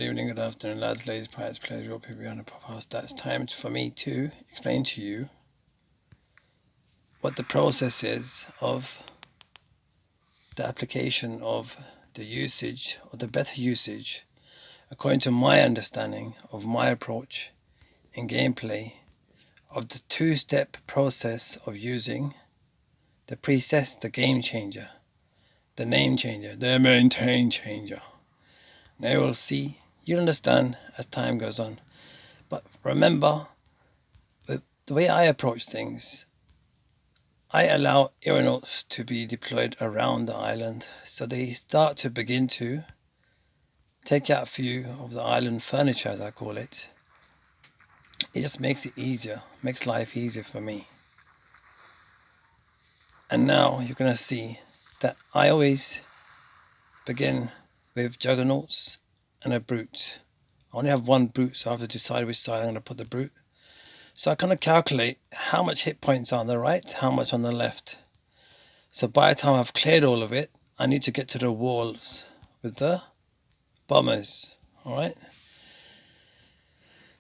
Good evening, good afternoon, lads, ladies, pirates, players, real people on the podcast. That's time for me to explain to you what the process is of the application of the usage, or the better usage, according to my understanding of my approach in gameplay, of the two-step process of using the priestess, the game changer, the name changer, the maintain changer. Now you'll see, you'll understand as time goes on. But remember, the way I approach things, I allow aeronauts to be deployed around the island, so they start to begin to take out a few of the island furniture, as I call it. It just makes it easier, makes life easier for me. And now you're going to see that I always begin with juggernauts and a brute. I only have one brute, so I have to decide which side I'm going to put the brute. So I kind of calculate how much hit points are on the right, how much on the left. So by the time I've cleared all of it, I need to get to the walls with the bombers. Alright?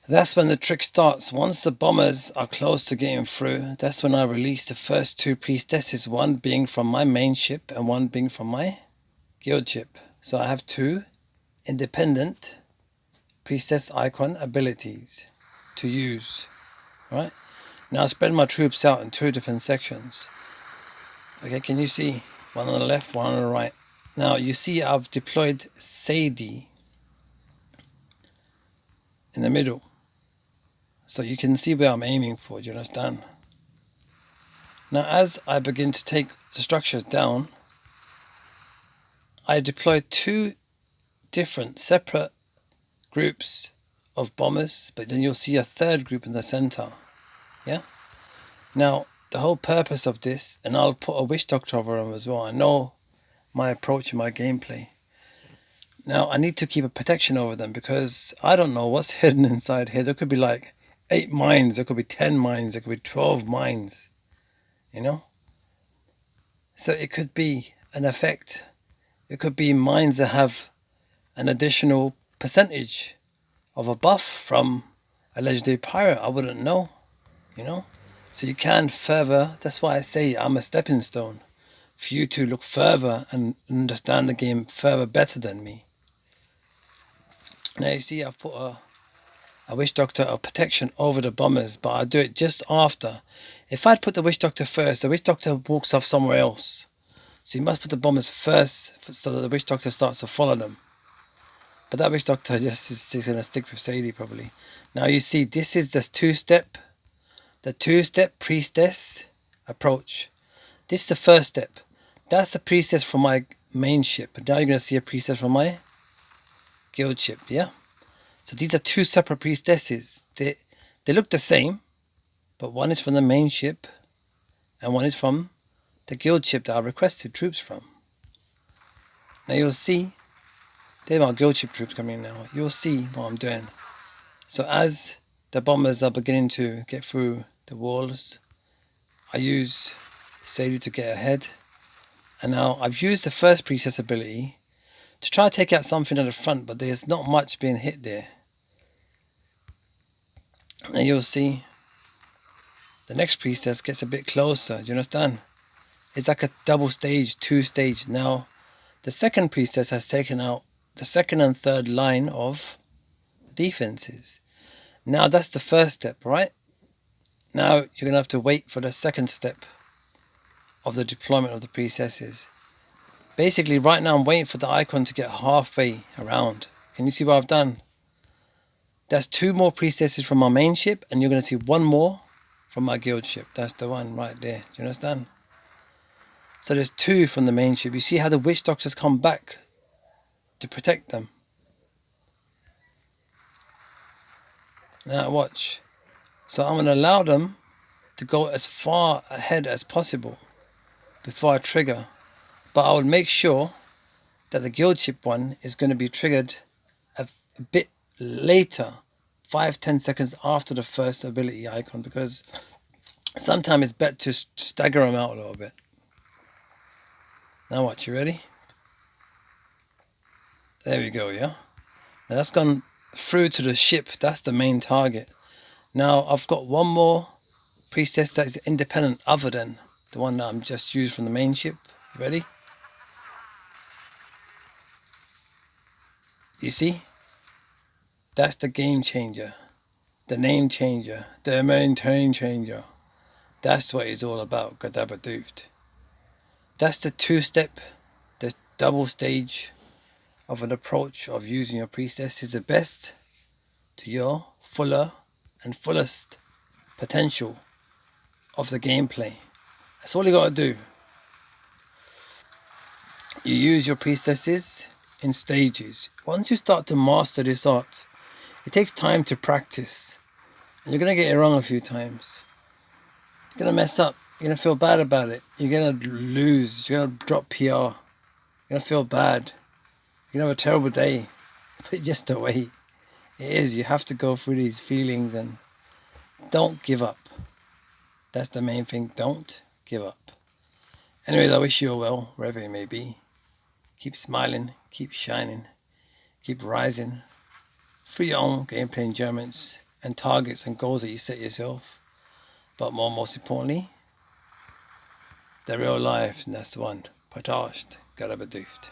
That's when the trick starts. Once the bombers are close to getting through, that's when I release the first two priestesses, one being from my main ship and one being from my guild ship. So I have two independent priestess icon abilities to use. Right? Now I spread my troops out in two different sections. Okay, can you see? One on the left, one on the right. Now you see I've deployed Sadie in the middle. So you can see where I'm aiming for, do you understand? Now as I begin to take the structures down, I deploy two different separate groups of bombers, but then you'll see a third group in the center. Yeah? Now the whole purpose of this, and I'll put a witch doctor over them as well. I know my approach and my gameplay. Now I need to keep a protection over them because I don't know what's hidden inside here. There could be like 8 mines, there could be 10 mines, there could be 12 mines, you know? So it could be an effect. It could be mines that have an additional percentage of a buff from a legendary pirate. I wouldn't know, you know? So you can further, that's why I say I'm a stepping stone for you to look further and understand the game further better than me. Now you see I've put a witch doctor of protection over the bombers, but I do it just after. If I'd put the witch doctor first, the witch doctor walks off somewhere else. So you must put the bombers first so that the witch doctor starts to follow them. But that witch doctor just is going to stick with Sadie probably. Now you see this is the two-step priestess approach. This is the first step. That's the priestess from my main ship. Now you're going to see a priestess from my guild ship, yeah? So these are two separate priestesses. They look the same, but one is from the main ship and one is from the guild ship that I requested troops from. Now you'll see, they're my guild ship troops coming in now. You'll see what I'm doing. So as the bombers are beginning to get through the walls, I use Sadie to get ahead. And now I've used the first priestess ability to try to take out something at the front, but there's not much being hit there. And you'll see the next priestess gets a bit closer. Do you understand? It's like a double stage, 2-stage. Now the second priestess has taken out the second and third line of defenses. Now that's the first step, right? Now you're going to have to wait for the second step of the deployment of the priestesses. Basically right now I'm waiting for the icon to get halfway around. Can you see what I've done? That's 2 more priestesses from my main ship, and you're going to see 1 more from my guild ship. That's the one right there. Do you understand? So there's 2 from the main ship. You see how the witch doctors come back to protect them. Now watch. So I'm going to allow them to go as far ahead as possible before I trigger. But I would make sure that the guild ship one is going to be triggered a bit later, 5-10 seconds after the first ability icon, because sometimes it's better to stagger them out a little bit. Now watch, you ready? There we go, yeah? Now that's gone through to the ship. That's the main target. Now I've got one more priestess that is independent other than the one that I'm just used from the main ship. You ready? You see? That's the game changer. The name changer. The maintain changer. That's what it's all about, Gadabadoofed. That's the two-step, the double stage of an approach of using your priestess is the best to your fuller and fullest potential of the gameplay. That's all you gotta do. You use your priestesses in stages. Once you start to master this art, it takes time to practice. And you're gonna get it wrong a few times. You're gonna mess up. You're gonna feel bad about it. You're gonna lose. You're gonna drop PR. You're gonna feel bad. You're gonna have a terrible day. But just the way it is, you have to go through these feelings and don't give up. That's the main thing. Don't give up. Anyways, I wish you well, wherever you may be. Keep smiling, keep shining, keep rising through your own gameplay enjoyments and targets and goals that you set yourself. But most importantly, the real life, and that's the one. Patashed, Garabadoofed.